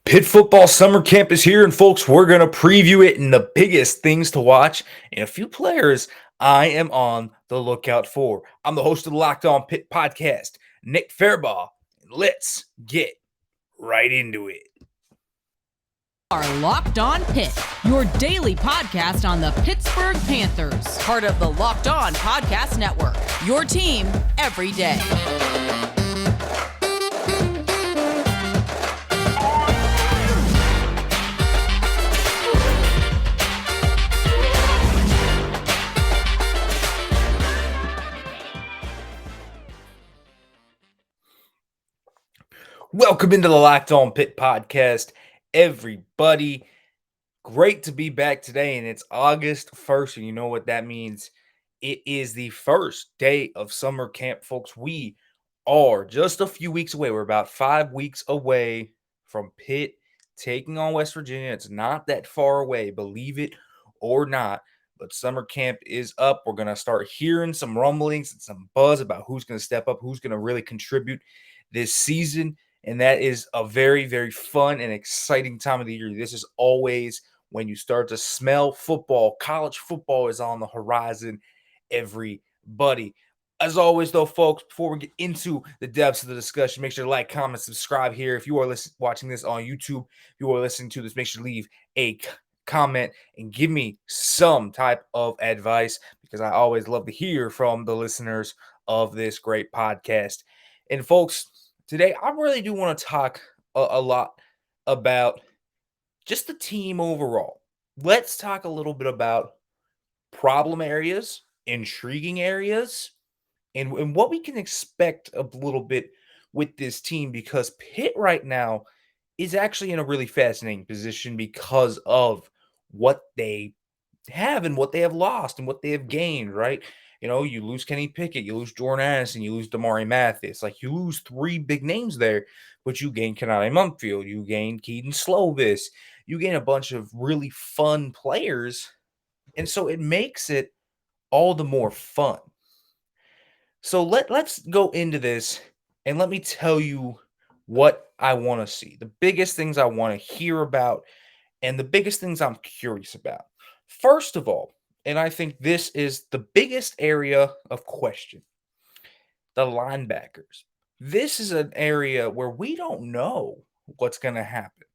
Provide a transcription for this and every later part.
Pitt Football Summer Camp is here, and folks, we're going to preview it and the biggest things to watch and a few players I am on the lookout for. I'm the host of the Locked On Pitt podcast, Nick Farabaugh. Let's get right into it. Are Locked On Pitt, your daily podcast on the Pittsburgh Panthers, part of the Locked On Podcast Network, your team every day. Welcome into the Locked On Pitt podcast, everybody. Great to be back today, and it's August 1st, and you know what that means. It is the first day of summer camp, folks. We are just a few weeks away. We're about 5 weeks away from Pitt taking on West Virginia. It's not that far away, believe it or not, but summer camp is up. We're going to start hearing some rumblings and some buzz about who's going to step up, who's going to really contribute this season. And that is a very, very fun and exciting time of the year. This is always when you start to smell football. College football is on the horizon, everybody. As always, though, folks, before we get into the depths of the discussion, make sure to like, comment, subscribe here. If you are watching this on YouTube, if you are listening to this, make sure to leave a comment and give me some type of advice, because I always love to hear from the listeners of this great podcast. And, folks, today, I really do want to talk a lot about just the team overall. Let's talk a little bit about problem areas, intriguing areas, and what we can expect a little bit with this team, because Pitt right now is actually in a really fascinating position because of what they have and what they have lost and what they have gained, right? You know, you lose Kenny Pickett, you lose Jordan Addison, you lose Damari Mathis. Like, you lose three big names there, but you gain Kanade Mumpfield, you gain Keaton Slovis, you gain a bunch of really fun players. And so it makes it all the more fun. So let's go into this, and let me tell you what I want to see. The biggest things I want to hear about, and the biggest things I'm curious about. First of all, and I think this is the biggest area of question, the linebackers. This is an area where we don't know what's going to happen.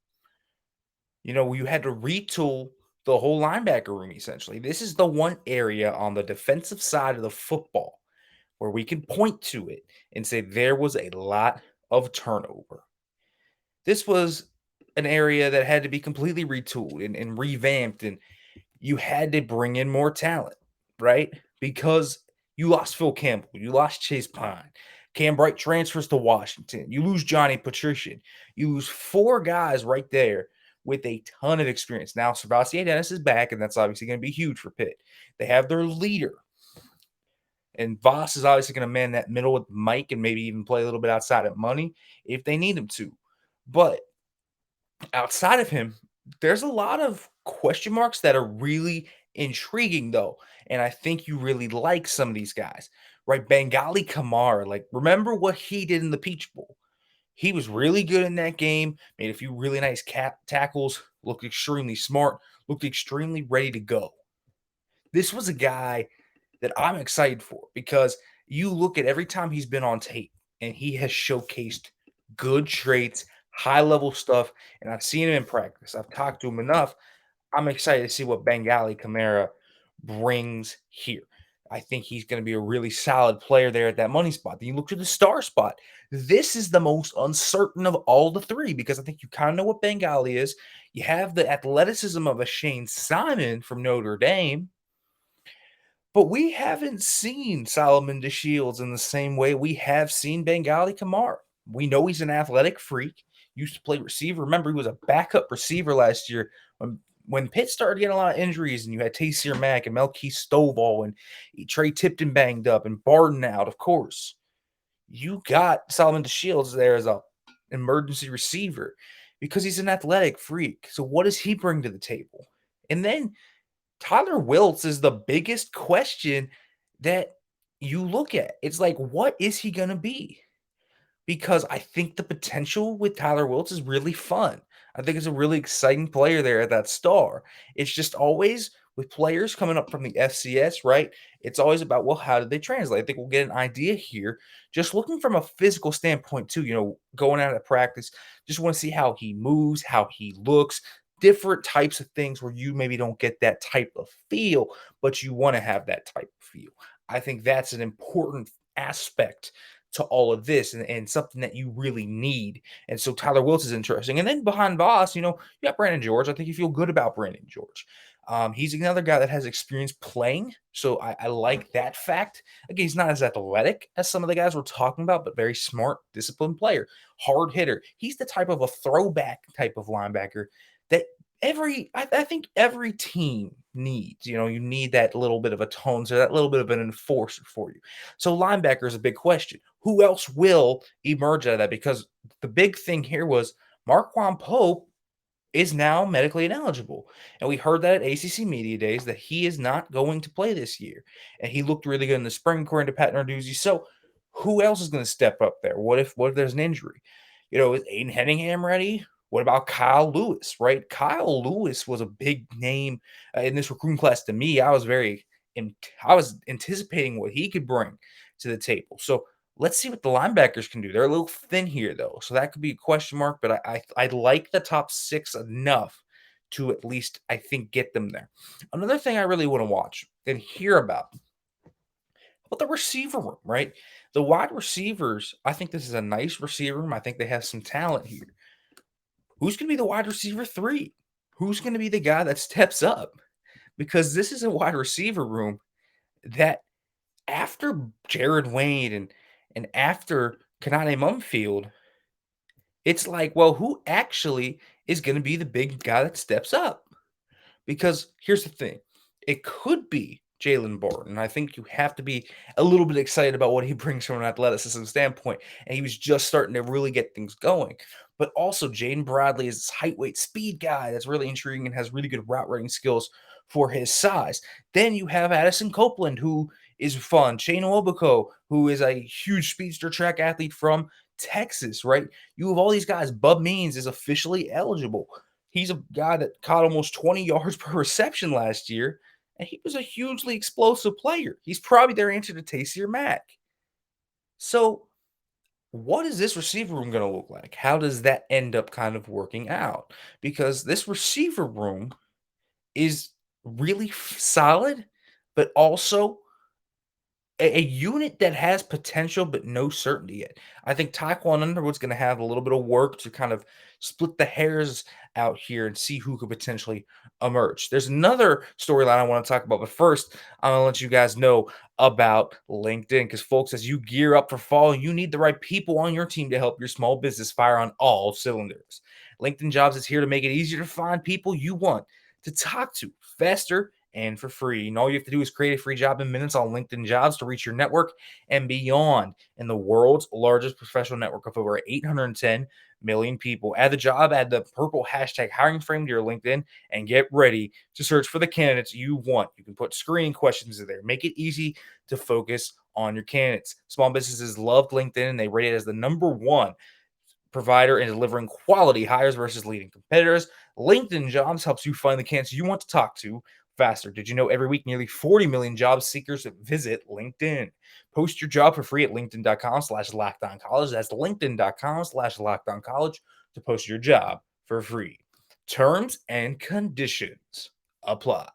You know, you had to retool the whole linebacker room, essentially. This is the one area on the defensive side of the football where we can point to it and say there was a lot of turnover. This was an area that had to be completely retooled and revamped, and you had to bring in more talent, right? Because you lost Phil Campbell, you lost Chase Pine, Cam Bright transfers to Washington, you lose Johnny Patrician, you lose four guys right there with a ton of experience. Now, Sebastian Dennis is back, and that's obviously going to be huge for Pitt. They have their leader, and Voss is obviously going to man that middle with Mike and maybe even play a little bit outside of money if they need him to. But outside of him, there's a lot of question marks that are really intriguing, though. And I think you really like some of these guys, right? Bengali Kamara, like, remember what he did in the Peach Bowl? He was really good in that game, made a few really nice tackles, looked extremely smart, looked extremely ready to go. This was a guy that I'm excited for, because you look at every time he's been on tape and he has showcased good traits, high-level stuff, and I've seen him in practice. I've talked to him enough. I'm excited to see what Bengali Kamara brings here. I think he's going to be a really solid player there at that money spot. Then you look to the star spot. This is the most uncertain of all the three, because I think you kind of know what Bengali is. You have the athleticism of a Shane Simon from Notre Dame, but we haven't seen Solomon DeShields in the same way we have seen Bengali Kamara. We know he's an athletic freak. Used to play receiver. Remember, he was a backup receiver last year when Pitt started getting a lot of injuries, and you had Taysir Mack and Melkeith Stovall and Trey Tipton banged up and Barton out, of course. You got Solomon DeShields there as a emergency receiver because he's an athletic freak. So what does he bring to the table? And then Tyler Wiltz is the biggest question that you look at. It's like, what is he going to be? Because I think the potential with Tyler Wiltz is really fun. I think it's a really exciting player there at that star. It's just always with players coming up from the FCS, right? It's always about, well, how did they translate? I think we'll get an idea here. Just looking from a physical standpoint, too, going out of practice, just want to see how he moves, how he looks, different types of things where you maybe don't get that type of feel, but you want to have that type of feel. I think that's an important aspect to all of this and something that you really need. And so Tyler Wills is interesting. And then behind Voss, you got Brandon George. I think you feel good about Brandon George. He's another guy that has experience playing. So I like that fact. Again, he's not as athletic as some of the guys we're talking about, but very smart, disciplined player, hard hitter. He's the type of a throwback type of linebacker that I think every team needs. You need that little bit of a tone, so that little bit of an enforcer for you. So linebacker is a big question. Who else will emerge out of that? Because the big thing here was Marquand Pope is now medically ineligible. And we heard that at ACC Media Days that he is not going to play this year. And he looked really good in the spring, according to Pat Narduzzi. So who else is going to step up there? What if there's an injury? Is Aiden Henningham ready? What about Kyle Lewis, right? Kyle Lewis was a big name in this recruiting class to me. I was anticipating what he could bring to the table. So let's see what the linebackers can do. They're a little thin here, though, so that could be a question mark. But I like the top 6 enough to at least, I think, get them there. Another thing I really want to watch and hear about the receiver room, right? The wide receivers, I think this is a nice receiver room. I think they have some talent here. Who's going to be the wide receiver 3? Who's going to be the guy that steps up? Because this is a wide receiver room that after Jared Wayne and after Kanade Mumfield, it's like, well, who actually is going to be the big guy that steps up? Because here's the thing, it could be Jalen Barton. I think you have to be a little bit excited about what he brings from an athleticism standpoint. And he was just starting to really get things going. But also, Jaden Bradley is this height, weight, speed guy that's really intriguing and has really good route running skills for his size. Then you have Addison Copeland, who is fun. Shane Obiko, who is a huge speedster track athlete from Texas, right? You have all these guys. Bub Means is officially eligible. He's a guy that caught almost 20 yards per reception last year, and he was a hugely explosive player. He's probably their answer to Taysier Mack. So, what is this receiver room going to look like? How does that end up kind of working out? Because this receiver room is really solid, but also a unit that has potential but no certainty yet. I think Taekwon Underwood's going to have a little bit of work to kind of split the hairs out here and see who could potentially emerge. There's another storyline I want to talk about, but first, I'm going to let you guys know about LinkedIn because, folks, as you gear up for fall, you need the right people on your team to help your small business fire on all cylinders. LinkedIn Jobs is here to make it easier to find people you want to talk to faster and for free. And all you have to do is create a free job in minutes on LinkedIn Jobs to reach your network and beyond in the world's largest professional network of over 810 million people. Add the job, add the purple hashtag hiring frame to your LinkedIn, and get ready to search for the candidates you want. You can put screening questions in there. Make it easy to focus on your candidates. Small businesses loved LinkedIn, and they rate it as the #1 provider in delivering quality hires versus leading competitors. LinkedIn Jobs helps you find the candidates you want to talk to faster. Did you know every week nearly 40 million job seekers visit LinkedIn? Post your job for free at linkedin.com/lockedoncollege. That's linkedin.com/lockedoncollege to post your job for free. Terms and conditions apply.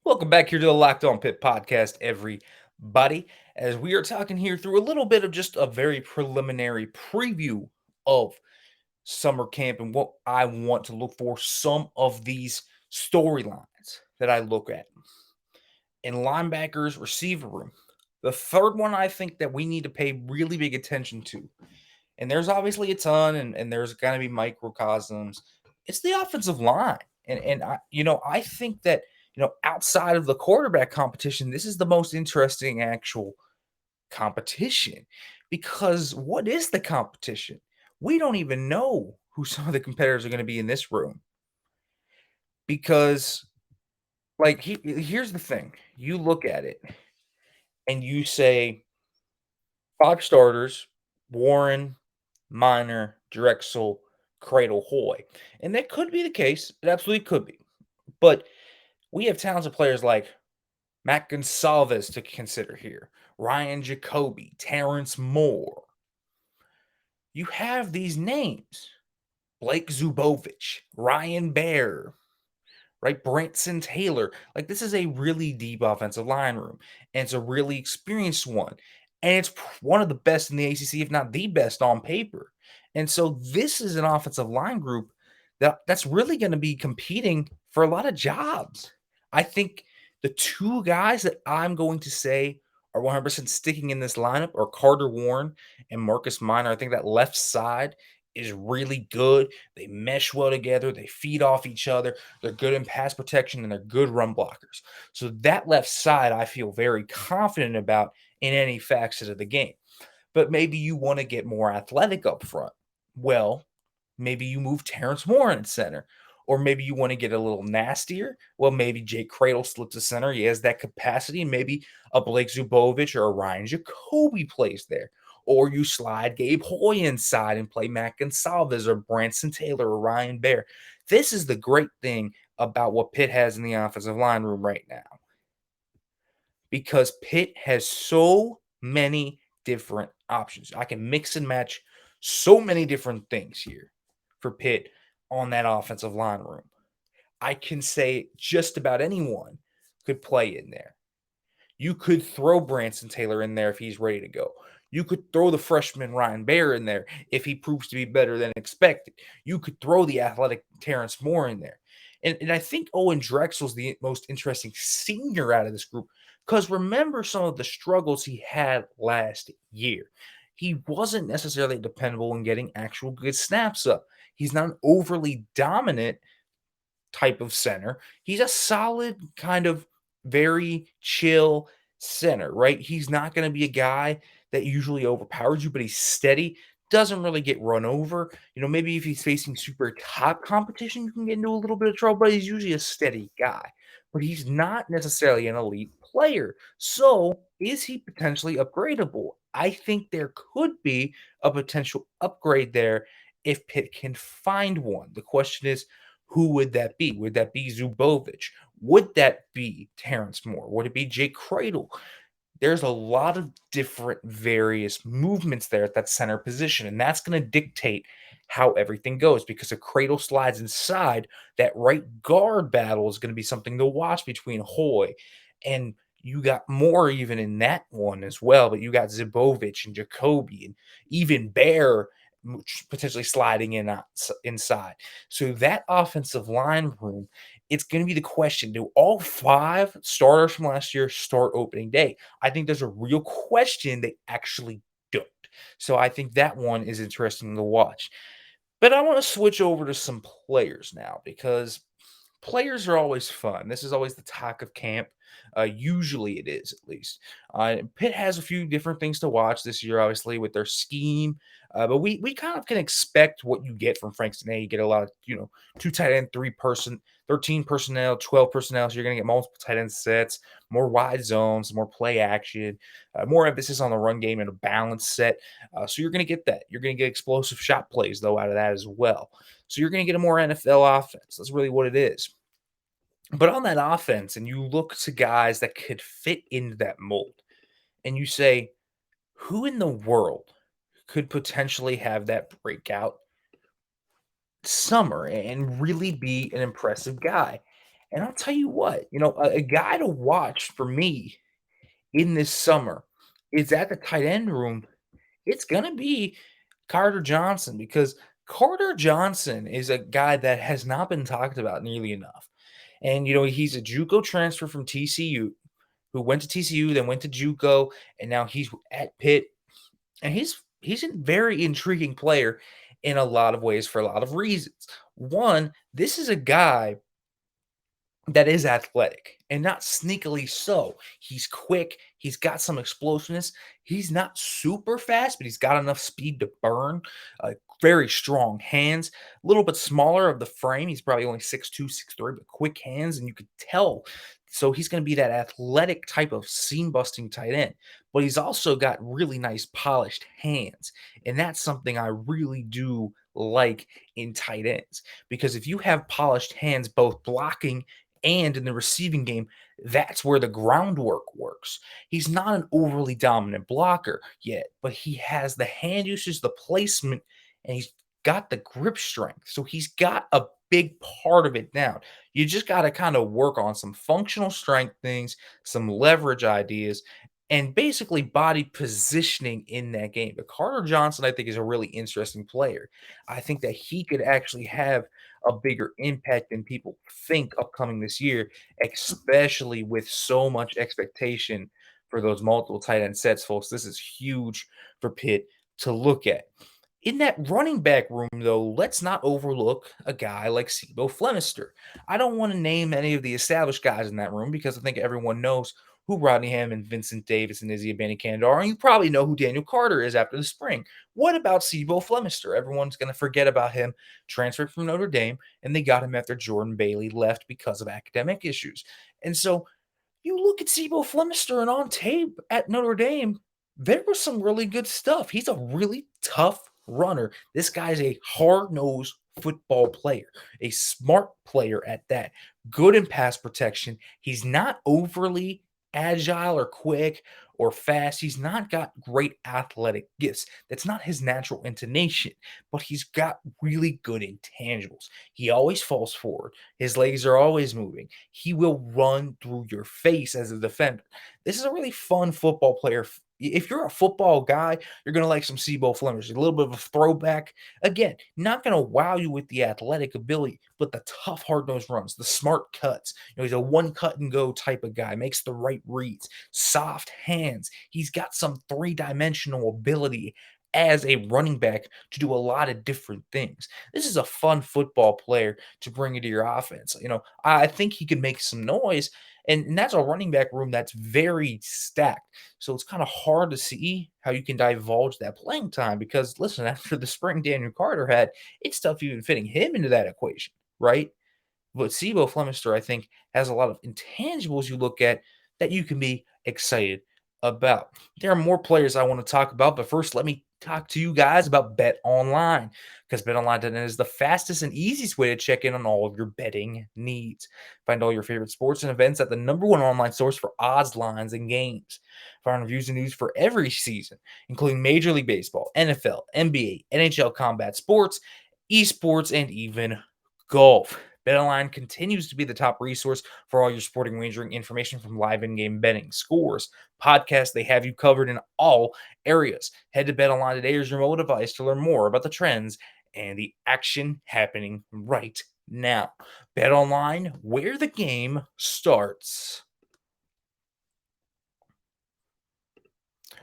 Welcome back here to the Locked On Pitt podcast, everybody, as we are talking here through a little bit of just a very preliminary preview of summer camp and what I want to look for, some of these storylines that I look at in linebackers, receiver room. The third one I think that we need to pay really big attention to, and there's obviously a ton, and there's going to be microcosms. It's the offensive line, and I think that outside of the quarterback competition, this is the most interesting actual competition, because what is the competition? We don't even know who some of the competitors are going to be in this room, because here's the thing: you look at it and you say 5 starters: Warren, Minor, Drexel, Cradle, Hoy. And that could be the case. It absolutely could be. But we have talented players like Matt Gonsalves to consider here, Ryan Jacoby, Terrence Moore. You have these names. Blake Zubovich, Ryan Baer, right? Branson Taylor. Like, this is a really deep offensive line room, and it's a really experienced one. And it's one of the best in the ACC, if not the best on paper. And so this is an offensive line group that's really going to be competing for a lot of jobs. I think the two guys that I'm going to say are 100% sticking in this lineup are Carter Warren and Marcus Minor. I think that left side is really good. They mesh well together. They feed off each other. They're good in pass protection and they're good run blockers. So that left side, I feel very confident about in any facet of the game. But maybe you want to get more athletic up front. Well, maybe you move Terrence Moore in center. Or maybe you want to get a little nastier. Well, maybe Jake Cradle splits the center. He has that capacity. Maybe a Blake Zubovich or a Ryan Jacoby plays there. Or you slide Gabe Hoy inside and play Matt Gonsalves or Branson Taylor or Ryan Baer. This is the great thing about what Pitt has in the offensive line room right now. Because Pitt has so many different options. I can mix and match so many different things here for Pitt on that offensive line room. I can say just about anyone could play in there. You could throw Branson Taylor in there if he's ready to go. You could throw the freshman Ryan Baer in there if he proves to be better than expected. You could throw the athletic Terrence Moore in there. And I think Owen Drexel's the most interesting senior out of this group because remember some of the struggles he had last year. He wasn't necessarily dependable in getting actual good snaps up. He's not an overly dominant type of center. He's a solid kind of very chill center, right? He's not going to be a guy that usually overpowers you, but he's steady, doesn't really get run over. Maybe if he's facing super top competition, you can get into a little bit of trouble, but he's usually a steady guy. But he's not necessarily an elite player. So is he potentially upgradable? I think there could be a potential upgrade there if Pitt can find one. The question is, who would that be? Would that be Zubovich? Would that be Terrence Moore? Would it be Jake Cradle? There's a lot of different various movements there at that center position, and that's going to dictate how everything goes because if Cradle slides inside, that right guard battle is going to be something to watch between Hoy and you got more even in that one as well, but you got Zubovich and Jacoby and even Baer potentially sliding in inside. So that offensive line room, it's going to be the question, do all 5 starters from last year start opening day? I think there's a real question they actually don't. So I think that one is interesting to watch. But I want to switch over to some players now because players are always fun. This is always the talk of camp. Usually it is, at least. Pitt has a few different things to watch this year, obviously, with their scheme. But we kind of can expect what you get from Frank Sinay. You get a lot of, 2 tight end, 13 personnel, 12 personnel. So you're going to get multiple tight end sets, more wide zones, more play action, more emphasis on the run game and a balanced set. So you're going to get that. You're going to get explosive shot plays, though, out of that as well. So you're going to get a more NFL offense. That's really what it is. But on that offense, and you look to guys that could fit into that mold, and you say, who in the world could potentially have that breakout summer and really be an impressive guy? And I'll tell you what, a guy to watch for me in this summer is at the tight end room. It's going to be Carter Johnson because Carter Johnson is a guy that has not been talked about nearly enough. And, he's a JUCO transfer from TCU who went to TCU, then went to JUCO, and now he's at Pitt. And he's a very intriguing player in a lot of ways for a lot of reasons. One, this is a guy that is athletic and not sneakily so. He's quick. He's got some explosiveness. He's not super fast, but he's got enough speed to burn. Very strong hands. A little bit smaller of the frame. He's probably only 6'2", 6'3", but quick hands. And you could tell So he's going to be that athletic type of seam busting tight end, but he's also got really nice polished hands. And that's something I really do like in tight ends because if you have polished hands, both blocking and in the receiving game, that's where the groundwork works. He's not an overly dominant blocker yet, but he has the hand usage, the placement, and he's got the grip strength. So he's got a big part of it down. You just got to kind of work on some functional strength things, some leverage ideas, and basically body positioning in that game. But Carter Johnson, I think, is a really interesting player. I think that he could actually have a bigger impact than people think upcoming this year, especially with so much expectation for those multiple tight end sets, folks. This is huge for Pitt to look at. In that running back room, though, let's not overlook a guy like Sibo Flemister. I don't want to name any of the established guys in that room because I think everyone knows who Rodney Hammond, Vincent Davis, and Izzy Abanikanda are, and you probably know who Daniel Carter is after the spring. What about Sibo Flemister? Everyone's going to forget about him. Transferred from Notre Dame, and they got him after Jordan Bailey left because of academic issues. And so you look at Sibo Flemister and on tape at Notre Dame, there was some really good stuff. He's a really tough runner. This guy's a hard-nosed football player, a smart player at that, good in pass protection. He's not overly agile or quick or fast. He's not got great athletic gifts. That's not his natural intonation, but he's got really good intangibles. He always falls forward. His legs are always moving. He will run through your face as a defender. This is a really fun football player. If you're a football guy, you're going to like some Sibo Flemister. A little bit of a throwback. Again, not going to wow you with the athletic ability, but the tough, hard-nosed runs, the smart cuts. He's a one-cut-and-go type of guy, makes the right reads, soft hands. He's got some three-dimensional ability as a running back to do a lot of different things. This is a fun football player to bring into your offense. I think he can make some noise, and that's a running back room that's very stacked. So it's kind of hard to see how you can divulge that playing time because, listen, after the spring Daniel Carter had, it's tough even fitting him into that equation, right? But Sibo Flemister, I think, has a lot of intangibles you look at that you can be excited about. There are more players I want to talk about, but first, let me talk to you guys about Bet Online because BetOnline.net is the fastest and easiest way to check in on all of your betting needs. Find all your favorite sports and events at the number one online source for odds, lines, and games. Find reviews and news for every season, including Major League Baseball, NFL, NBA, NHL combat sports, esports, and even golf. BetOnline continues to be the top resource for all your sporting wagering information from live in-game betting, scores, podcasts. They have you covered in all areas. Head to BetOnline today or your mobile device to learn more about the trends and the action happening right now. BetOnline, where the game starts.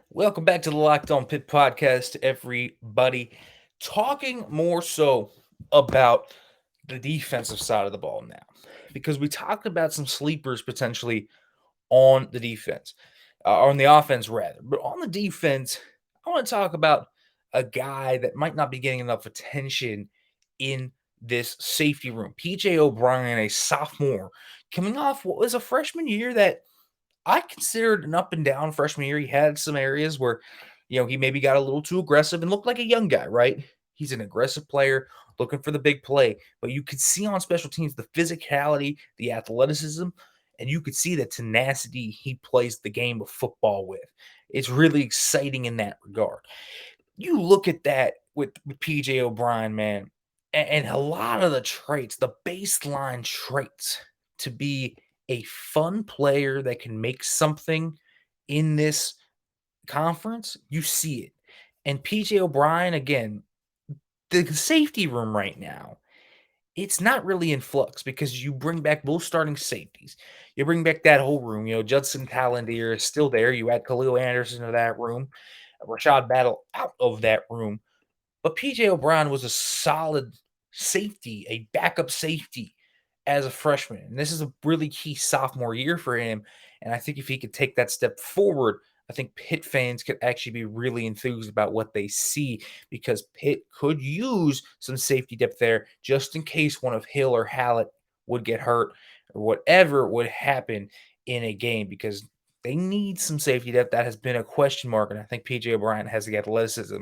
Welcome back to the Locked On Pitt podcast, everybody. Talking more so about the defensive side of the ball now, because we talked about some sleepers potentially on the defense, on the offense rather. But on the defense, I want to talk about a guy that might not be getting enough attention in this safety room. PJ O'Brien, a sophomore, coming off what was a freshman year that I considered an up and down freshman year. He had some areas where, he maybe got a little too aggressive and looked like a young guy, right? He's an aggressive player looking for the big play, but you could see on special teams the physicality, the athleticism, and you could see the tenacity he plays the game of football with. It's really exciting in that regard. You look at that with PJ O'Brien, man, and a lot of the traits, the baseline traits to be a fun player that can make something in this conference, you see it. And PJ O'Brien, again, the safety room right now, it's not really in flux because you bring back both starting safeties. You bring back that whole room. Judson Palantir is still there. You add Khalil Anderson to that room, Rashad Battle out of that room. But PJ O'Brien was a solid safety, a backup safety as a freshman. And this is a really key sophomore year for him. And I think if he could take that step forward, I think Pitt fans could actually be really enthused about what they see because Pitt could use some safety depth there just in case one of Hill or Hallett would get hurt. or whatever would happen in a game because they need some safety depth. That has been a question mark, and I think PJ O'Brien has the athleticism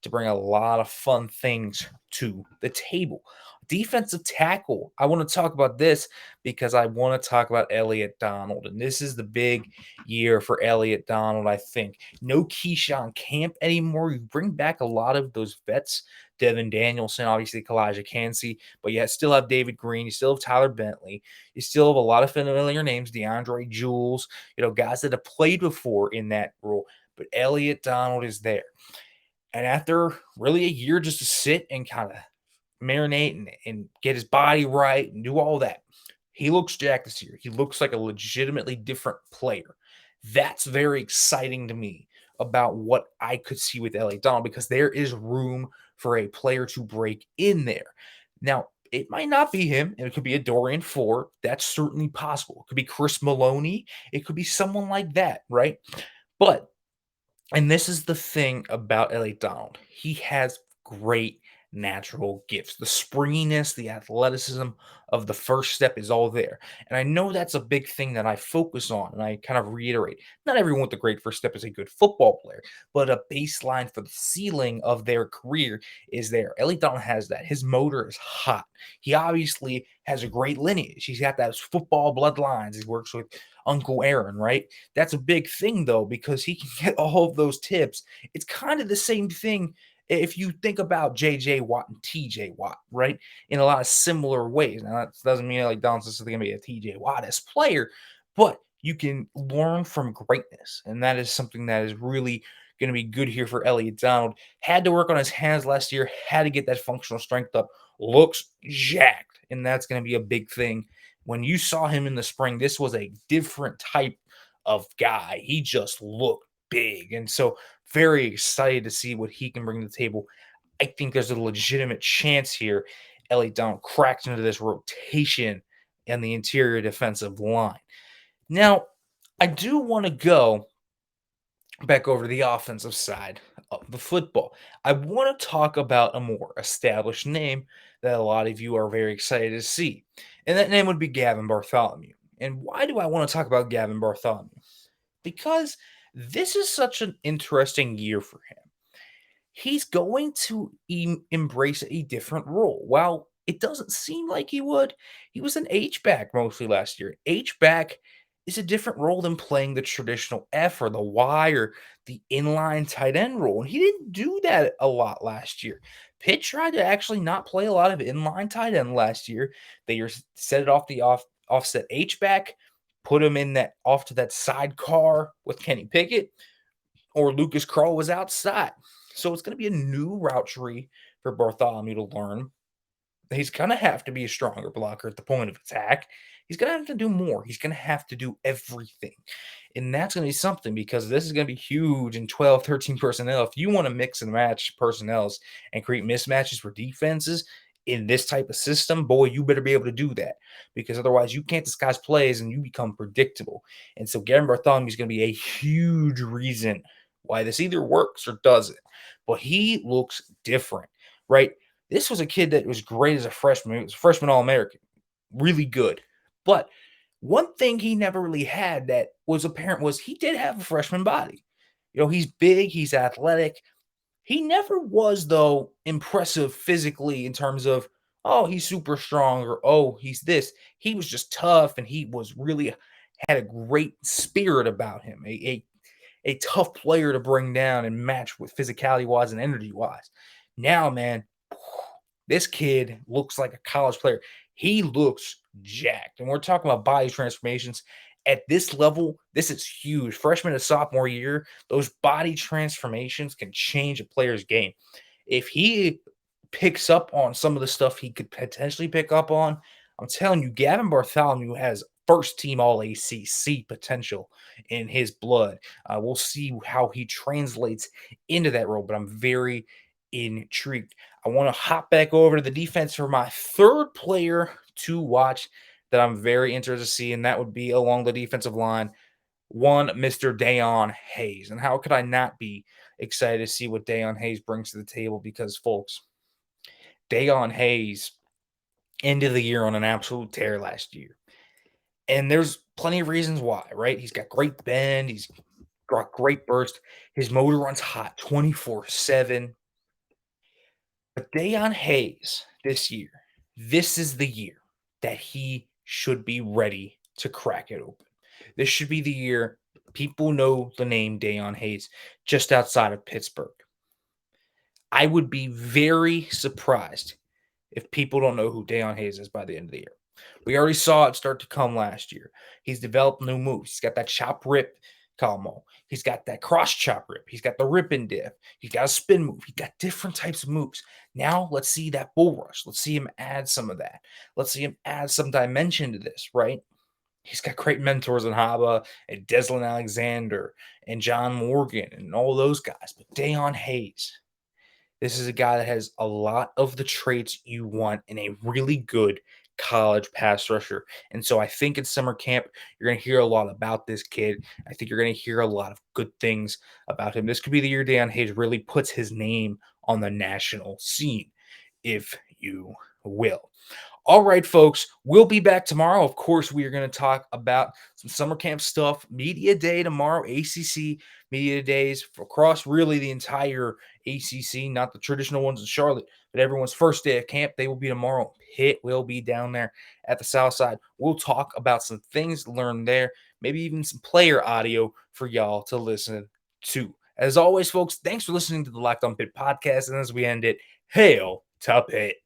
to bring a lot of fun things to the table. Defensive tackle. I want to talk about this because I want to talk about Elliott Donald, and this is the big year for Elliott Donald. I think no Keyshawn Camp anymore. You bring back a lot of those vets. Devin Danielson, obviously Kalijah Cansey, but you still have David Green. You still have Tyler Bentley. You still have a lot of familiar names, DeAndre Jules, guys that have played before in that role. But Elliott Donald is there. And after really a year just to sit and kind of marinate and get his body right and do all that, he looks jacked this year. He looks like a legitimately different player. That's very exciting to me about what I could see with Elliott Donald because there is room for a player to break in there. Now, it might not be him, and it could be a Dorian Ford. That's certainly possible. It could be Chris Maloney. It could be someone like that, right? But and this is the thing about Elliott Donald. He has great natural gifts. The springiness, the athleticism of the first step is all there. And I know that's a big thing that I focus on and I kind of reiterate. Not everyone with the great first step is a good football player, but a baseline for the ceiling of their career is there. Elliott Donald has that. His motor is hot. He obviously has a great lineage. He's got those football bloodlines. He works with Uncle Aaron, right? That's a big thing, though, because he can get all of those tips. It's kind of the same thing if you think about J.J. Watt and T.J. Watt, right? In a lot of similar ways. Now, that doesn't mean like Donald's is going to be a T.J. Watt-esque player, but you can learn from greatness, and that is something that is really going to be good here for Elliott Donald. Had to work on his hands last year, had to get that functional strength up. Looks jacked, and that's going to be a big thing. When you saw him in the spring, this was a different type of guy. He just looked big. And so, very excited to see what he can bring to the table. I think there's a legitimate chance here. Elliott Donald cracks into this rotation and the interior defensive line. Now, I do want to go back over to the offensive side of the football. I want to talk about a more established name that a lot of you are very excited to see, and that name would be Gavin Bartholomew. And why do I want to talk about Gavin Bartholomew? Because this is such an interesting year for him. He's going to embrace a different role. While it doesn't seem like he would, he was an H-back mostly last year. H-back is a different role than playing the traditional F or the Y or the inline tight end role. And he didn't do that a lot last year. Pitt tried to actually not play a lot of inline tight end last year. They set it off the offset H-back, put him in that off to that sidecar with Kenny Pickett, or Lucas Krull was outside. So it's going to be a new route tree for Bartholomew to learn. He's going to have to be a stronger blocker at the point of attack. He's going to have to do more. He's going to have to do everything. And that's going to be something because this is going to be huge in 12, 13 personnel. If you want to mix and match personnels and create mismatches for defenses in this type of system, boy, you better be able to do that because otherwise you can't disguise plays and you become predictable. And so Gavin Bartholomew is going to be a huge reason why this either works or doesn't. But he looks different, right? This was a kid that was great as a freshman. He was a freshman All-American, really good. But one thing he never really had that was apparent was he did have a freshman body. He's big, he's athletic. He never was, though, impressive physically in terms of, oh, he's super strong or, oh, he's this. He was just tough and he was really had a great spirit about him, a tough player to bring down and match with physicality-wise and energy-wise. Now, man, this kid looks like a college player. He looks jacked. And we're talking about body transformations. At this level, this is huge. Freshman to sophomore year, those body transformations can change a player's game. If he picks up on some of the stuff he could potentially pick up on, I'm telling you, Gavin Bartholomew has first team All ACC potential in his blood. We'll see how he translates into that role, but I'm very intrigued. I want to hop back over to the defense for my third player to watch that I'm very interested to see, and that would be along the defensive line, one Mr. Dayon Hayes. And how could I not be excited to see what Dayon Hayes brings to the table? Because, folks, Dayon Hayes ended the year on an absolute tear last year. And there's plenty of reasons why, right? He's got great bend. He's got great burst. His motor runs hot 24/7. But Dayon Hayes this year, this is the year that he should be ready to crack it open. This should be the year people know the name Dayon Hayes just outside of Pittsburgh. I would be very surprised if people don't know who Dayon Hayes is by the end of the year. We already saw it start to come last year. He's developed new moves. He's got that chop rip combo. He's got that cross chop rip. He's got the rip and dip. He's got a spin move. He's got different types of moves. Now let's see that bull rush. Let's see him add some of that. Let's see him add some dimension to this, right? He's got great mentors in Haba and Deslin Alexander and John Morgan and all those guys. But Dayon Hayes, this is a guy that has a lot of the traits you want in a really good college pass rusher. And so I think in summer camp, you're going to hear a lot about this kid. I think you're going to hear a lot of good things about him. This could be the year Dayon Hayes really puts his name on the national scene, if you will. All right, folks, we'll be back tomorrow. Of course, we are going to talk about some summer camp stuff. Media day tomorrow, ACC media days across really the entire ACC, not the traditional ones in Charlotte, but everyone's first day of camp. They will be tomorrow. Pitt will be down there at the South Side. We'll talk about some things learned there, maybe even some player audio for y'all to listen to. As always, folks, thanks for listening to the Locked On Pitt podcast. And as we end it, hail to Pitt.